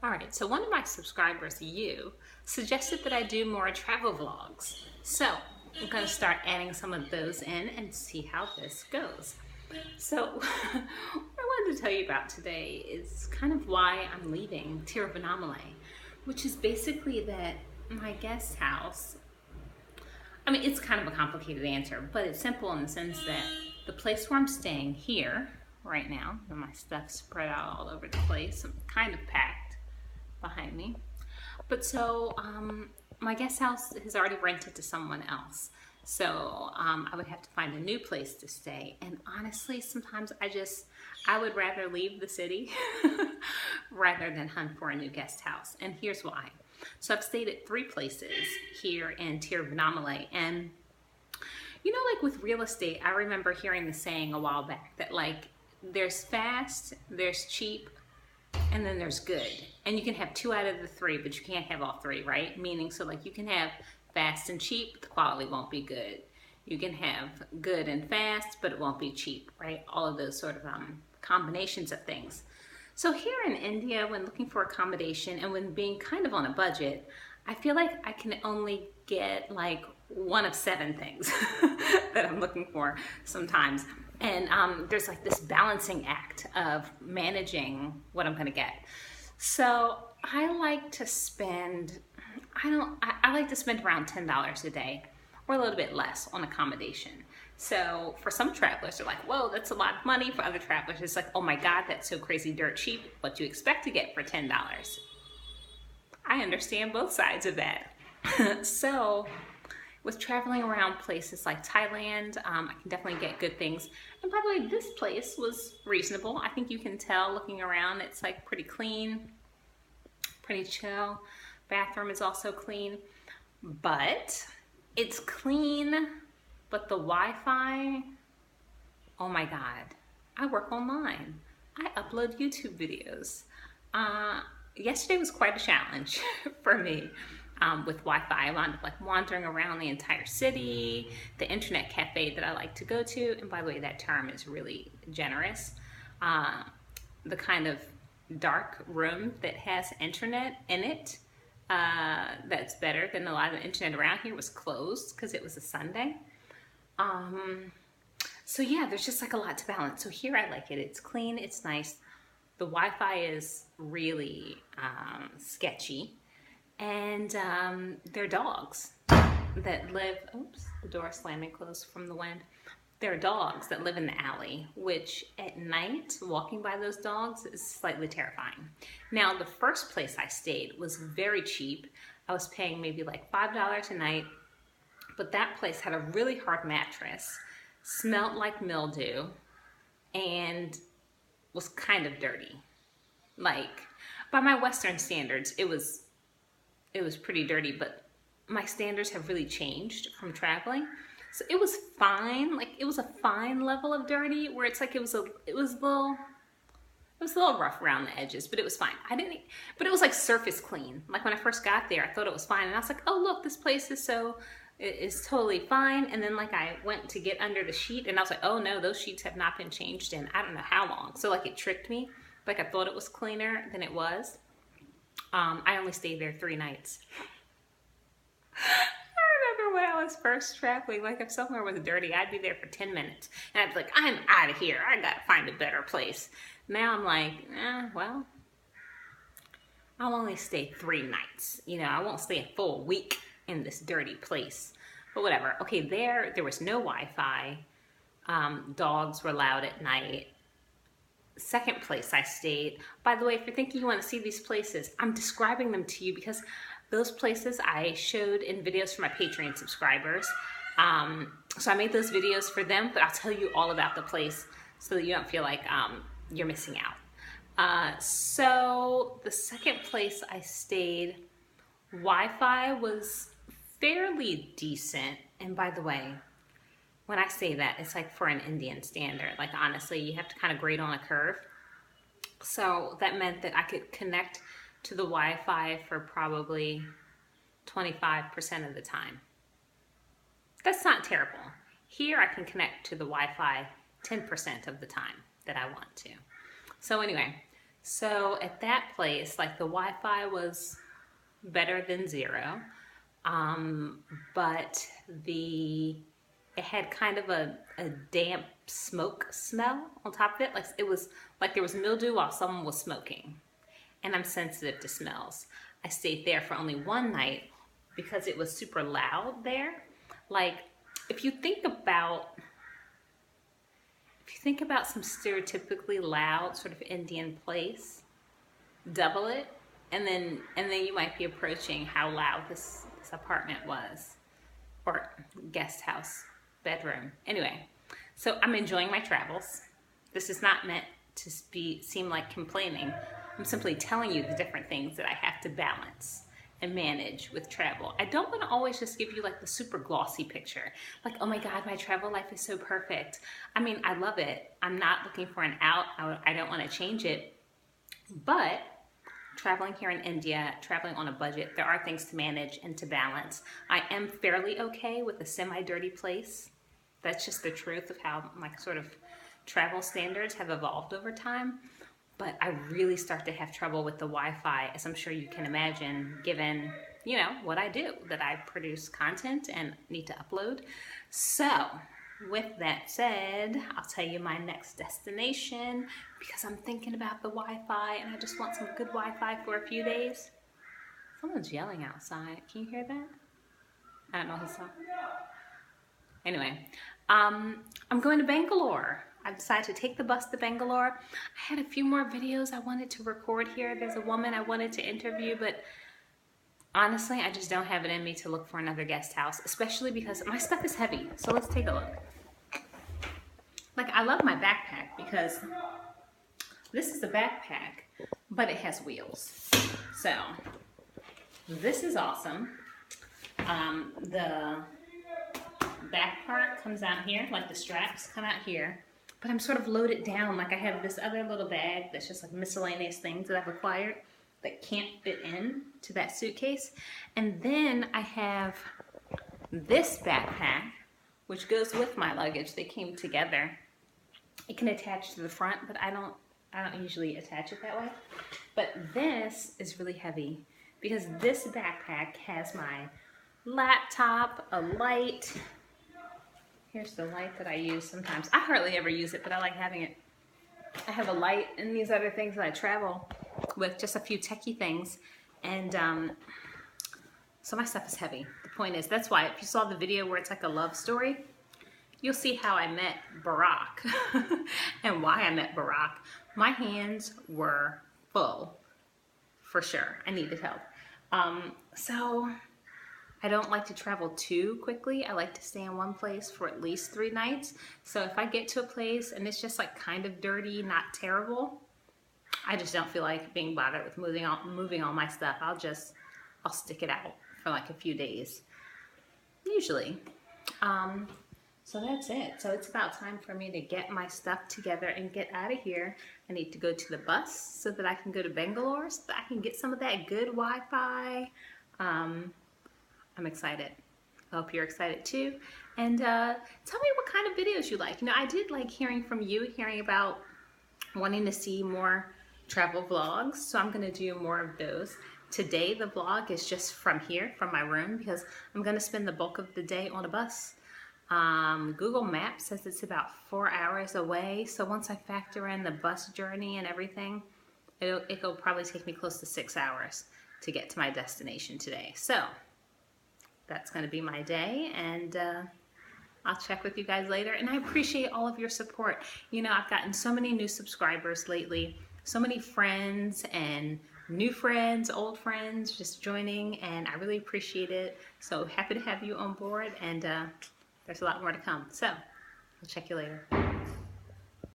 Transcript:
All right, so one of my subscribers, you, suggested that I do more travel vlogs. So I'm going to start adding some of those in and see how this goes. So what I wanted to tell you about today is kind of why I'm leaving Tiruvannamalai, which is basically that my guest house, I mean, it's kind of a complicated answer, but it's simple in the sense that the place where I'm staying here right now, and my stuff's spread out all over the place, I'm kind of packed behind me. But so my guest house is already rented to someone else. So I would have to find a new place to stay. And honestly, sometimes I would rather leave the city rather than hunt for a new guest house. And here's why. So I've stayed at 3 places here in Tiruvannamalai. And you know, like with real estate, I remember hearing the saying a while back that like there's fast, there's cheap, and then there's good. And you can have 2 out of the 3, but you can't have all 3, right? Meaning, so like you can have fast and cheap, but the quality won't be good. You can have good and fast, but it won't be cheap, right? All of those sort of combinations of things. So here in India, when looking for accommodation and when being kind of on a budget, I feel like I can only get like 1 of 7 things that I'm looking for sometimes. And there's like this balancing act of managing what I'm gonna get. So I like to spend, I like to spend around $10 a day or a little bit less on accommodation. So for some travelers, they're like, whoa, that's a lot of money. For other travelers, it's like, oh my God, that's so crazy dirt cheap. What do you expect to get for $10? I understand both sides of that. So with traveling around places like Thailand, I can definitely get good things. And by the way, this place was reasonable. I think you can tell looking around, it's like pretty clean, pretty chill. Bathroom is also clean, but it's clean, but the Wi-Fi, oh my God. I work online. I upload YouTube videos. Yesterday was quite a challenge for me. With Wi-Fi, I wound up like wandering around the entire city, the internet cafe that I like to go to, and by the way, that term is really generous. The kind of dark room that has internet in it, that's better than a lot of the internet around here, was closed because it was a Sunday. So yeah, there's just like a lot to balance. So here I like it. It's clean, it's nice. The Wi-Fi is really sketchy. And they're dogs that live, oops, the door slamming closed from the wind. They're dogs that live in the alley, which at night, walking by those dogs is slightly terrifying. Now, the first place I stayed was very cheap. I was paying maybe like $5 a night, but that place had a really hard mattress, smelled like mildew, and was kind of dirty. Like, by my Western standards, it was pretty dirty, but my standards have really changed from traveling. So it was fine. Like it was a fine level of dirty where it's like it was a little rough around the edges, but it was fine. But it was like surface clean. Like when I first got there, I thought it was fine. And I was like, oh look, this place is totally fine. And then like I went to get under the sheet and I was like, oh no, those sheets have not been changed in I don't know how long. So like it tricked me. Like I thought it was cleaner than it was. I only stayed there 3 nights. I remember when I was first traveling, like if somewhere was dirty, I'd be there for 10 minutes. And I'd be like, I'm out of here. I gotta find a better place. Now I'm like, well, I'll only stay 3 nights. You know, I won't stay a full week in this dirty place. But whatever. Okay, there was no Wi-Fi. Dogs were loud at night. Second place I stayed. By the way, if you're thinking you want to see these places, I'm describing them to you because those places I showed in videos for my Patreon subscribers. So I made those videos for them, but I'll tell you all about the place so that you don't feel like you're missing out. So the second place I stayed, Wi-Fi was fairly decent. And by the way, when I say that, it's like for an Indian standard. Like honestly, you have to kind of grade on a curve. So that meant that I could connect to the Wi-Fi for probably 25% of the time. That's not terrible. Here I can connect to the Wi-Fi 10% of the time that I want to. So anyway, So at that place, like the Wi-Fi was better than zero, but it had kind of a damp smoke smell on top of it. Like it was like there was mildew while someone was smoking. And I'm sensitive to smells. I stayed there for only one night because it was super loud there. Like if you think about some stereotypically loud sort of Indian place, double it, and then you might be approaching how loud this apartment was, or guest house, bedroom. Anyway, so I'm enjoying my travels. This is not meant to seem like complaining. I'm simply telling you the different things that I have to balance and manage with travel. I don't want to always just give you like the super glossy picture. Like, oh my God, my travel life is so perfect. I mean, I love it. I'm not looking for an out. I don't want to change it. But traveling here in India, traveling on a budget, there are things to manage and to balance. I am fairly okay with a semi-dirty place. That's just the truth of how my sort of travel standards have evolved over time. But I really start to have trouble with the Wi-Fi, as I'm sure you can imagine, given, you know, what I do, that I produce content and need to upload. So with that said, I'll tell you my next destination because I'm thinking about the Wi-Fi and I just want some good Wi-Fi for a few days. Someone's yelling outside. Can you hear that? I don't know who's talking. Anyway, I'm going to Bangalore. I decided to take the bus to Bangalore. I had a few more videos I wanted to record here. There's a woman I wanted to interview, but honestly, I just don't have it in me to look for another guest house, especially because my stuff is heavy. So let's take a look. Like, I love my backpack because this is a backpack, but it has wheels. So this is awesome. The back part comes out here, like the straps come out here. But I'm sort of loaded down. Like I have this other little bag that's just like miscellaneous things that I've acquired that can't fit in to that suitcase. And then I have this backpack, which goes with my luggage. They came together. It can attach to the front, but I don't usually attach it that way. But this is really heavy because this backpack has my laptop, a light. Here's the light that I use sometimes. I hardly ever use it, but I like having it. I have a light and these other things that I travel with, just a few techie things. And so my stuff is heavy. The point is, that's why if you saw the video where it's like a love story, you'll see how I met Barack and why I met Barack. My hands were full, for sure. I needed help. So I don't like to travel too quickly. I like to stay in one place for at least 3 nights. So if I get to a place and it's just like kind of dirty, not terrible, I just don't feel like being bothered with moving all my stuff. I'll stick it out for like a few days, usually. So that's it. So it's about time for me to get my stuff together and get out of here. I need to go to the bus so that I can go to Bangalore, so that I can get some of that good Wi-Fi. I'm excited. I hope you're excited too. And tell me what kind of videos you like. You know, I did like hearing from you, hearing about wanting to see more travel vlogs. So I'm going to do more of those. Today, the vlog is just from here, from my room, because I'm going to spend the bulk of the day on a bus. Google Maps says it's about 4 hours away. So once I factor in the bus journey and everything, it'll probably take me close to 6 hours to get to my destination today. So that's going to be my day, and I'll check with you guys later. And I appreciate all of your support. You know, I've gotten so many new subscribers lately, so many friends and new friends, old friends just joining, and I really appreciate it. So happy to have you on board, and there's a lot more to come. So I'll check you later.